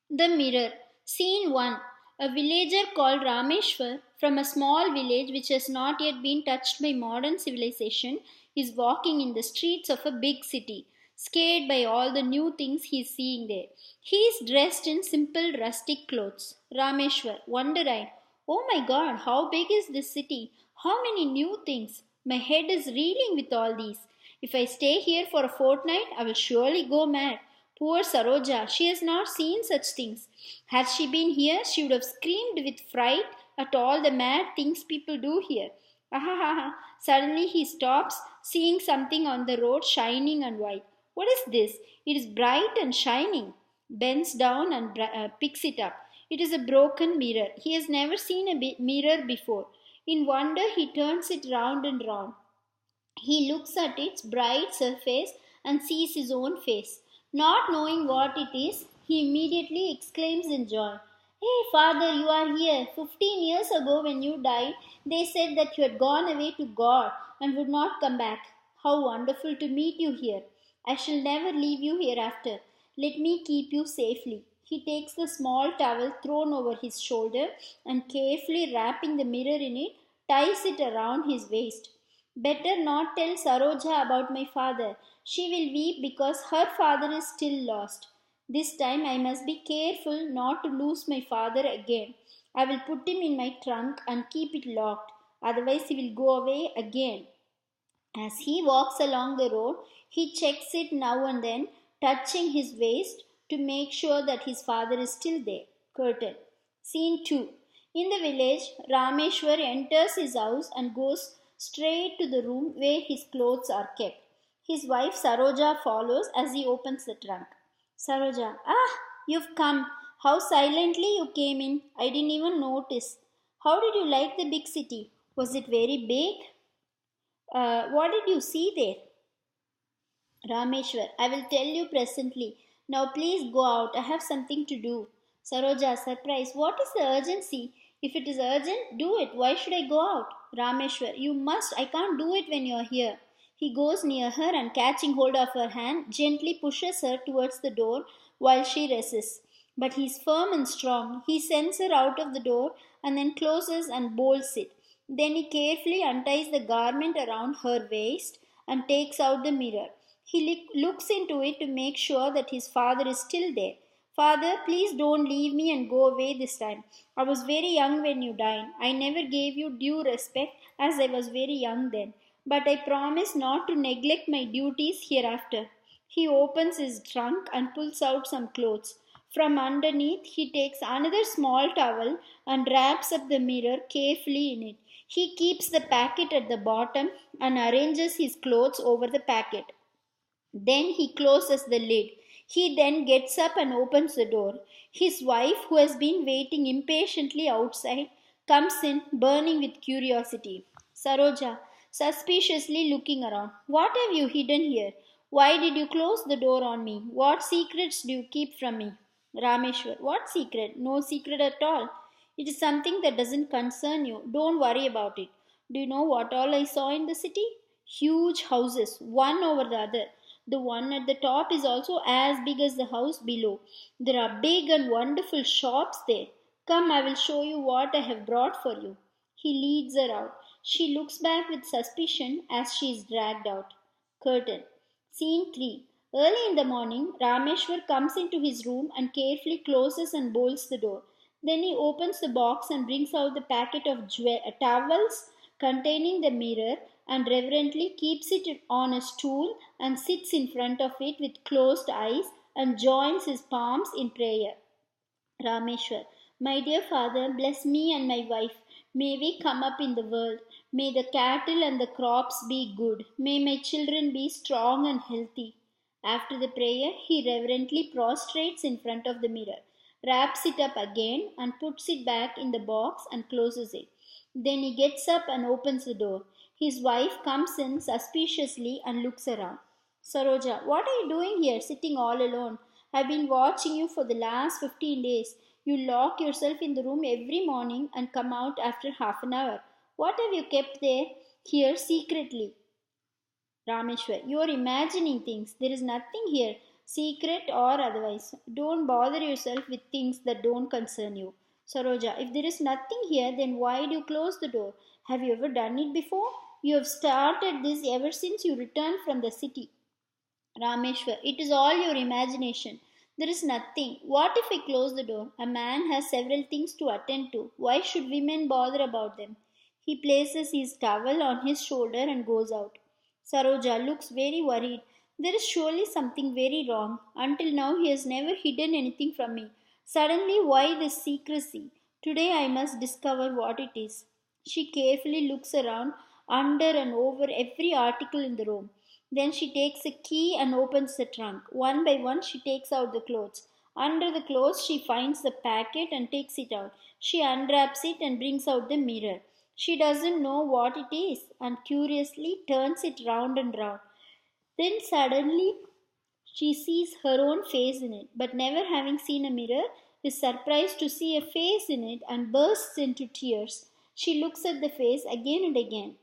The mirror. Scene 1. A villager called Rameshwar from a small village which has not yet been touched by modern civilization is walking in the streets of a big city, scared by all the new things he is seeing there. He is dressed in simple rustic clothes. Rameshwar, wonder-eyed. Oh my god, how big is this city? How many new things? My head is reeling with all these. If I stay here for a fortnight, I will surely go mad. Poor Saroja, she has not seen such things. Had she been here, she would have screamed with fright at all the mad things people do here. Ahaha! Suddenly he stops, seeing something on the road shining and white. What is this? It is bright and shining. Bends down and picks it up. It is a broken mirror. He has never seen a mirror before. In wonder, he turns it round and round. He looks at its bright surface and sees his own face. Not knowing what it is, he immediately exclaims in joy, Hey, father, you are here. 15 years ago, when you died, they said that you had gone away to God and would not come back. How wonderful to meet you here. I shall never leave you hereafter. Let me keep you safely. He takes the small towel thrown over his shoulder and carefully wrapping the mirror in it, ties it around his waist. Better not tell Saroja about my father. She will weep because her father is still lost. This time I must be careful not to lose my father again. I will put him in my trunk and keep it locked. Otherwise, he will go away again. As he walks along the road, he checks it now and then, touching his waist to make sure that his father is still there. Curtain. Scene 2. In the village, Rameshwar enters his house and goes straight to the room where his clothes are kept. His wife Saroja follows as he opens the trunk. Saroja, you've come. How silently you came in. I didn't even notice. How did you like the big city? Was it very big? What did you see there? Rameshwar, I will tell you presently. Now please go out. I have something to do. Saroja, surprise. What is the urgency? If it is urgent, do it. Why should I go out? Rameshwar, you must. I can't do it when you are here. He goes near her and catching hold of her hand, gently pushes her towards the door while she resists. But he is firm and strong. He sends her out of the door and then closes and bolts it. Then he carefully unties the garment around her waist and takes out the mirror. He looks into it to make sure that his father is still there. Father, please don't leave me and go away this time. I was very young when you died. I never gave you due respect as I was very young then. But I promise not to neglect my duties hereafter. He opens his trunk and pulls out some clothes. From underneath, he takes another small towel and wraps up the mirror carefully in it. He keeps the packet at the bottom and arranges his clothes over the packet. Then he closes the lid. He then gets up and opens the door. His wife, who has been waiting impatiently outside, comes in, burning with curiosity. Saroja, suspiciously looking around. What have you hidden here? Why did you close the door on me? What secrets do you keep from me? Rameshwar, what secret? No secret at all. It is something that doesn't concern you. Don't worry about it. Do you know what all I saw in the city? Huge houses, one over the other. The one at the top is also as big as the house below. There are big and wonderful shops there. Come, I will show you what I have brought for you. He leads her out. She looks back with suspicion as she is dragged out. Curtain. Scene 3. Early in the morning, Rameshwar comes into his room and carefully closes and bolts the door. Then he opens the box and brings out the packet of towels containing the mirror and reverently keeps it on a stool and sits in front of it with closed eyes and joins his palms in prayer. Rameshwar, my dear father, bless me and my wife. May we come up in the world. May the cattle and the crops be good. May my children be strong and healthy. After the prayer, he reverently prostrates in front of the mirror, wraps it up again, and puts it back in the box and closes it. Then he gets up and opens the door. His wife comes in suspiciously and looks around. Saroja, what are you doing here, sitting all alone? I've been watching you for the last 15 days. You lock yourself in the room every morning and come out after half an hour. What have you kept there, here secretly? Rameshwar, you are imagining things. There is nothing here. secret or otherwise. Don't bother yourself with things that don't concern you. Saroja, if there is nothing here, then why do you close the door? Have you ever done it before? You have started this ever since you returned from the city. Rameshwar, it is all your imagination. There is nothing. What if I close the door? A man has several things to attend to. Why should women bother about them? He places his towel on his shoulder and goes out. Saroja looks very worried. There is surely something very wrong. Until now, he has never hidden anything from me. Suddenly, why this secrecy? Today, I must discover what it is. She carefully looks around, under and over every article in the room. Then she takes a key and opens the trunk. One by one, she takes out the clothes. Under the clothes, she finds the packet and takes it out. She unwraps it and brings out the mirror. She doesn't know what it is and curiously turns it round and round. Then suddenly she sees her own face in it, but never having seen a mirror, is surprised to see a face in it and bursts into tears. She looks at the face again and again.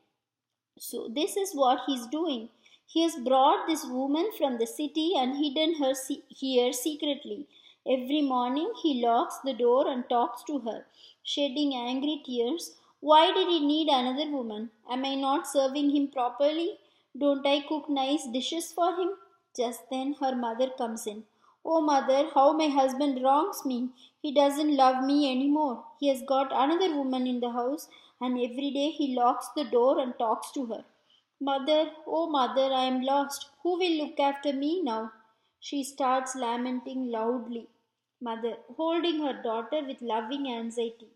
So, this is what he's doing. He has brought this woman from the city and hidden her here secretly. Every morning he locks the door and talks to her, shedding angry tears. Why did he need another woman? Am I not serving him properly? Don't I cook nice dishes for him? Just then her mother comes in. Oh, mother, how my husband wrongs me. He doesn't love me anymore. He has got another woman in the house, and every day he locks the door and talks to her. Mother, oh, mother, I am lost. Who will look after me now? She starts lamenting loudly. Mother, holding her daughter with loving anxiety.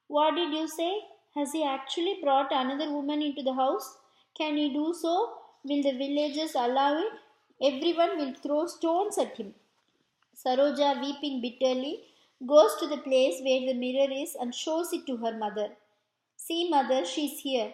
What did you say? Has he actually brought another woman into the house? Can he do so? Will the villagers allow it? Everyone will throw stones at him. Saroja, weeping bitterly, goes to the place where the mirror is and shows it to her mother. See, mother, she's here.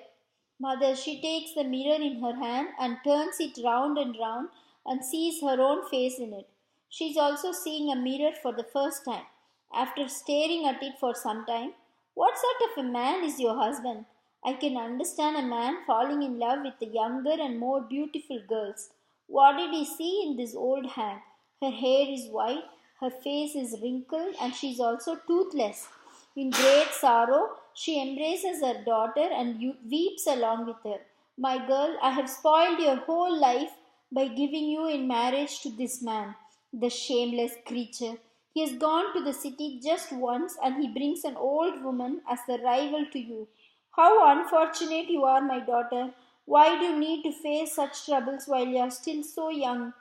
Mother, she takes the mirror in her hand and turns it round and round and sees her own face in it. She is also seeing a mirror for the first time. After staring at it for some time, what sort of a man is your husband? I can understand a man falling in love with a younger and more beautiful girls. What did he see in this old hag? Her hair is white, her face is wrinkled, and she is also toothless. In great sorrow, she embraces her daughter and weeps along with her. My girl, I have spoiled your whole life by giving you in marriage to this man, the shameless creature. He has gone to the city just once and he brings an old woman as the rival to you. How unfortunate you are, my daughter. Why do you need to face such troubles while you are still so young?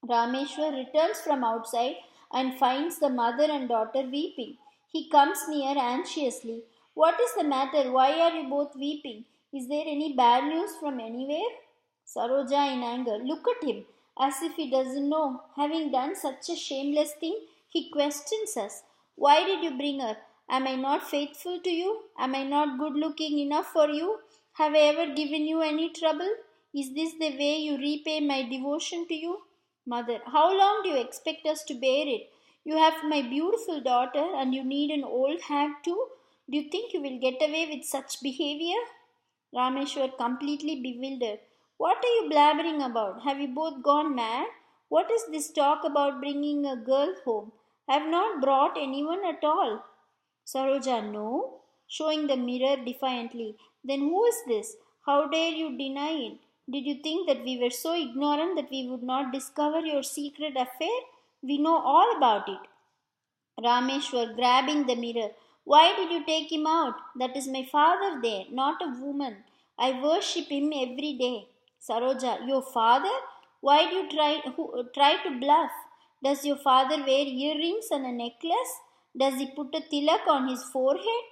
Rameshwar returns from outside and finds the mother and daughter weeping. He comes near anxiously. What is the matter? Why are you both weeping? Is there any bad news from anywhere? Saroja in anger. Look at him, as if he doesn't know. Having done such a shameless thing, he questions us. Why did you bring her? Am I not faithful to you? Am I not good looking enough for you? Have I ever given you any trouble? Is this the way you repay my devotion to you? Mother, how long do you expect us to bear it? You have my beautiful daughter and you need an old hag too? Do you think you will get away with such behavior? Rameshwar, completely bewildered. What are you blabbering about? Have you both gone mad? What is this talk about bringing a girl home? I have not brought anyone at all. Saroja, no, showing the mirror defiantly. Then who is this? How dare you deny it? Did you think that we were so ignorant that we would not discover your secret affair? We know all about it. Rameshwar grabbing the mirror. Why did you take him out? That is my father there, not a woman. I worship him every day. Saroja, your father? Why do you try to bluff? Does your father wear earrings and a necklace? Does he put a tilak on his forehead?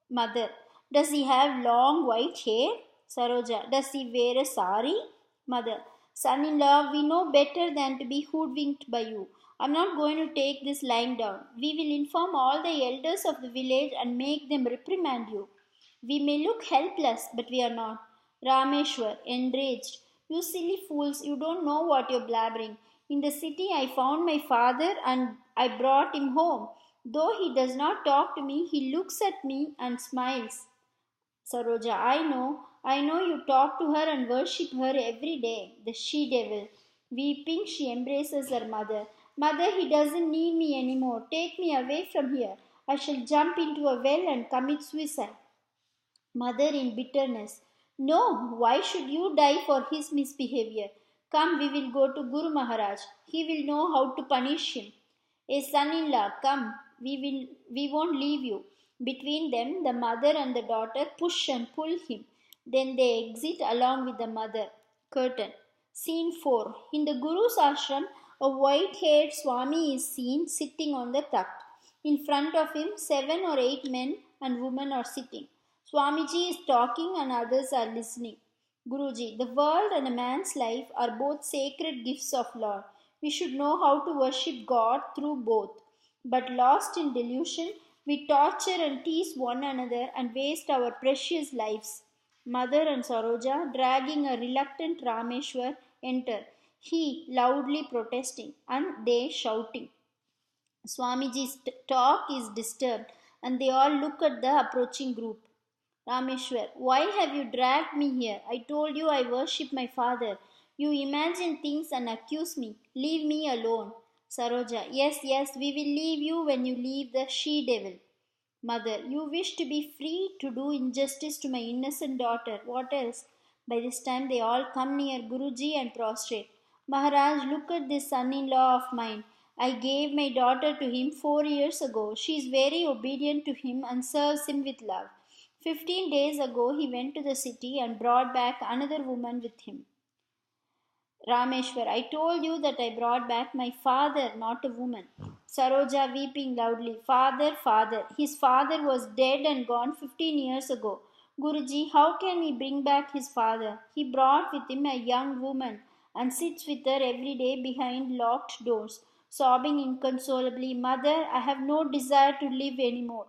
Mother, does he have long white hair? Saroja, does he wear a sari? Mother, son in law, we know better than to be hoodwinked by you. I'm not going to take this lying down. We will inform all the elders of the village and make them reprimand you. We may look helpless, but we are not. Rameshwar, enraged. You silly fools, you don't know what you're blabbering. In the city, I found my father and I brought him home. Though he does not talk to me, he looks at me and smiles. Saroja, I know you talk to her and worship her every day, the she devil. Weeping, she embraces her mother. Mother, he doesn't need me anymore. Take me away from here. I shall jump into a well and commit suicide. Mother in bitterness. No, why should you die for his misbehavior? Come, we will go to Guru Maharaj. He will know how to punish him. A son-in-law, come, we won't leave you. Between them, the mother and the daughter push and pull him. Then they exit along with the mother. Curtain. Scene 4. In the Guru's ashram, a white-haired Swami is seen sitting on the takht. In front of him, 7 or 8 men and women are sitting. Swamiji is talking and others are listening. Guruji, the world and a man's life are both sacred gifts of Lord. We should know how to worship God through both. But lost in delusion, we torture and tease one another and waste our precious lives. Mother and Saroja, dragging a reluctant Rameshwar, enter. He loudly protesting and they shouting. Swamiji's talk is disturbed and they all look at the approaching group. Rameshwar, why have you dragged me here? I told you I worship my father. You imagine things and accuse me. Leave me alone. Saroja, yes, yes, we will leave you when you leave the she devil. Mother, you wish to be free to do injustice to my innocent daughter. What else? By this time they all come near Guruji and prostrate. Maharaj, look at this son-in-law of mine. I gave my daughter to him 4 years ago. She is very obedient to him and serves him with love. 15 days ago he went to the city and brought back another woman with him. Rameshwar, I told you that I brought back my father, not a woman. Saroja weeping loudly, Father, father. His father was dead and gone 15 years ago. Guruji, how can he bring back his father? He brought with him a young woman and sits with her every day behind locked doors, sobbing inconsolably, Mother, I have no desire to live anymore.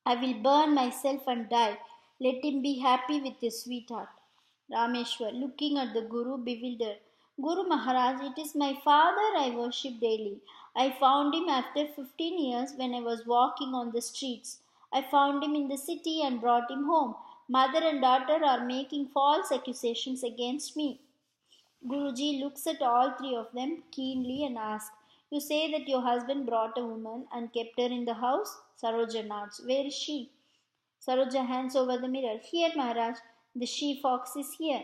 I will burn myself and die. Let him be happy with his sweetheart. Rameshwar, looking at the Guru, bewildered. Guru Maharaj, it is my father I worship daily. I found him after 15 years when I was walking on the streets. I found him in the city and brought him home. Mother and daughter are making false accusations against me. Guruji looks at all three of them keenly and asks, You say that your husband brought a woman and kept her in the house? Saroja nods. Where is she? Saroja hands over the mirror. Here, Maharaj. The she fox is here.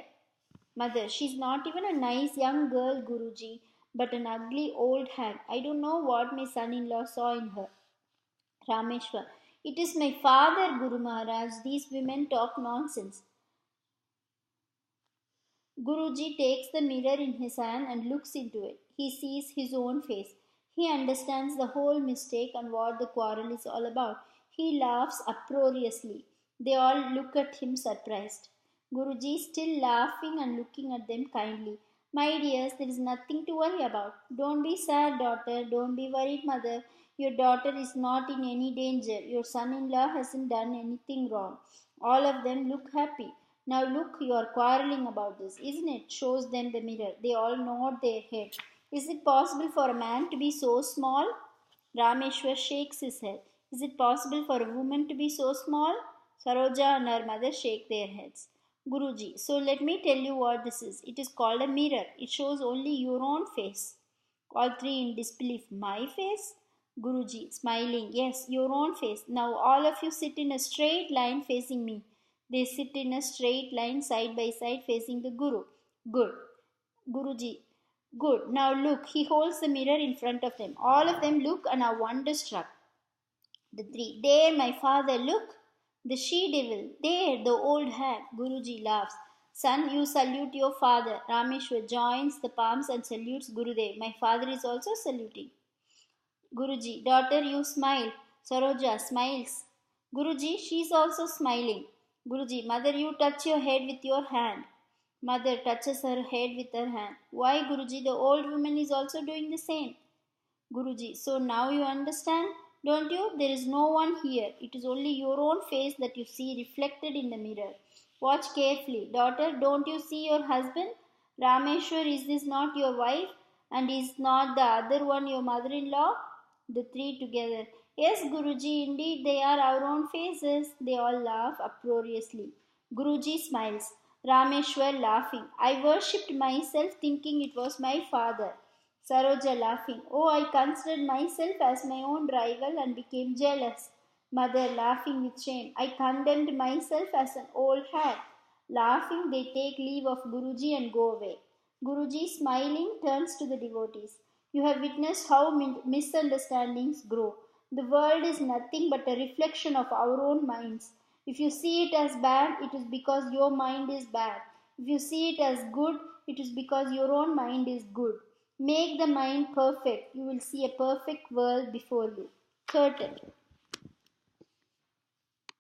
Mother, she's not even a nice young girl, Guruji, but an ugly old hag. I don't know what my son-in-law saw in her. Rameshwar, it is my father, Guru Maharaj. These women talk nonsense. Guruji takes the mirror in his hand and looks into it. He sees his own face. He understands the whole mistake and what the quarrel is all about. He laughs uproariously. They all look at him surprised. Guruji still laughing and looking at them kindly. My dears, there is nothing to worry about. Don't be sad, daughter. Don't be worried, mother. Your daughter is not in any danger. Your son-in-law hasn't done anything wrong. All of them look happy. Now look, you are quarreling about this, isn't it? Shows them the mirror. They all nod their head. Is it possible for a man to be so small? Rameshwar shakes his head. Is it possible for a woman to be so small? Saroja and her mother shake their heads. Guruji, so let me tell you what this is. It is called a mirror. It shows only your own face. All three in disbelief. My face? Guruji, smiling. Yes, your own face. Now all of you sit in a straight line facing me. They sit in a straight line side by side facing the Guru. Good. Guruji. Good. Now look, he holds the mirror in front of them. All of them look and are wonderstruck. The three. There, my father, look. The she devil. There, the old hag. Guruji laughs. Son, you salute your father. Rameshwar joins the palms and salutes Gurudev. My father is also saluting. Guruji, daughter, you smile. Saroja smiles. Guruji, she is also smiling. Guruji, mother, you touch your head with your hand. Mother touches her head with her hand. Why, Guruji? The old woman is also doing the same. Guruji, so now you understand, don't you? There is no one here. It is only your own face that you see reflected in the mirror. Watch carefully. Daughter, don't you see your husband? Rameshwar, is this not your wife? And is not the other one your mother-in-law? The three together. Yes, Guruji, indeed they are our own faces. They all laugh uproariously. Guruji smiles. Rameshwar laughing. I worshipped myself thinking it was my father. Saroja laughing. Oh, I considered myself as my own rival and became jealous. Mother laughing with shame. I condemned myself as an old hag. Laughing, they take leave of Guruji and go away. Guruji, smiling, turns to the devotees. You have witnessed how misunderstandings grow. The world is nothing but a reflection of our own minds. If you see it as bad, it is because your mind is bad. If you see it as good, it is because your own mind is good. Make the mind perfect. You will see a perfect world before you. Curtain.